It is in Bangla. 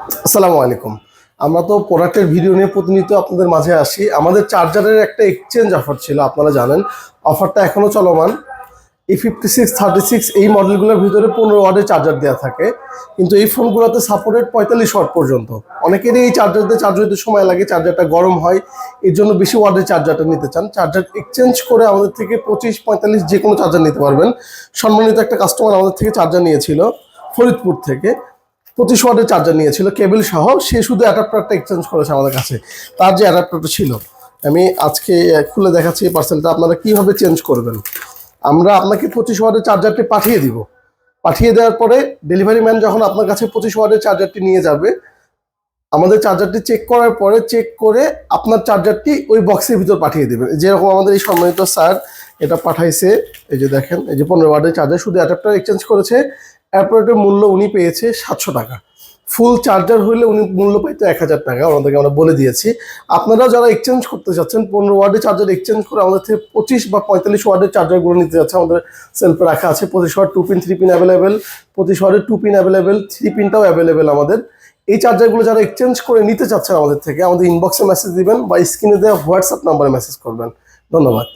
আসসালামু আলাইকুম। আমরা তো প্রোডাক্টের ভিডিও নিয়ে প্রতিনিয়ত আপনাদের মাঝে আসি। আমাদের চার্জারের একটা এক্সচেঞ্জ অফার ছিল, আপনারা জানেন। অফারটা এখনও চলমান। E5636 এই মডেলগুলোর ভিতরে 15 ওয়াটের চার্জার দেওয়া থাকে, কিন্তু এই ফোনগুলোতে সাপোর্টেড 45 ওয়াট পর্যন্ত। অনেকেরই এই চার্জার দিয়ে চার্জ হতে সময় লাগে, চার্জারটা গরম হয়, এর জন্য বেশি ওয়াটের চার্জারটা নিতে চান। চার্জার এক্সচেঞ্জ করে আমাদের থেকে 25-45 যে কোনো চার্জার নিতে পারবেন। সম্মানিত একটা কাস্টমার আমাদের থেকে চার্জার নিয়েছিল ফরিদপুর থেকে, 25 ওয়াটের চার্জার নিয়েছিল কেবল সহ। সে শুধু অ্যাডাপ্টারটা এক্সচেঞ্জ করেছে আমাদের কাছে। তার যে অ্যাডাপ্টারটা ছিল, আমি আজকে খুলে দেখাচ্ছি এই পার্সেলটা আপনারা কীভাবে চেঞ্জ করবেন। আমরা আপনাকে 25 ওয়াটের চার্জারটি পাঠিয়ে দিব। পাঠিয়ে দেওয়ার পরে ডেলিভারি ম্যান যখন আপনার কাছে 25 ওয়াটের চার্জারটি নিয়ে যাবে, আমাদের চার্জারটি চেক করার পরে চেক করে আপনার চার্জারটি ওই বক্সের ভিতর পাঠিয়ে দেবেন। যেরকম আমাদের এই সম্মানিত স্যার এটা পাঠাইছে, এই যে দেখেন, এই যে 15 ওয়াটের চার্জার, শুধু অ্যাডাপ্টার এক্সচেঞ্জ করেছে। অ্যাডাপ্টারের মূল্য উনি পেয়েছে 700 টাকা। ফুল চার্জার হইলে উনি মূল্য পাইতো 1000 টাকা, ওনাদেরকে আমরা বলে দিয়েছি। আপনারা যারা এক্সচেঞ্জ করতে চাচ্ছেন, 15 ওয়াটের চার্জার এক্সচেঞ্জ করে আমাদের থেকে 25 বা 45 ওয়াটের চার্জারগুলো নিতে যাচ্ছে, আমাদের সেলফে রাখা আছে। 25 ওয়াট 2 পিন 3 পিন অ্যাভেলেবেল, 25 ওয়াটের 2 পিন অ্যাভেলেবেল, 3 পিনটাও অ্যাভেলেবেল আমাদের। এই চার্জারগুলো যারা এক্সচেঞ্জ করে নিতে চাচ্ছেন আমাদের থেকে, আমাদের ইনবক্সে মেসেজ দিবেন বা স্ক্রিনে দেওয়া হোয়াটসঅ্যাপ নাম্বারে মেসেজ করবেন। ধন্যবাদ।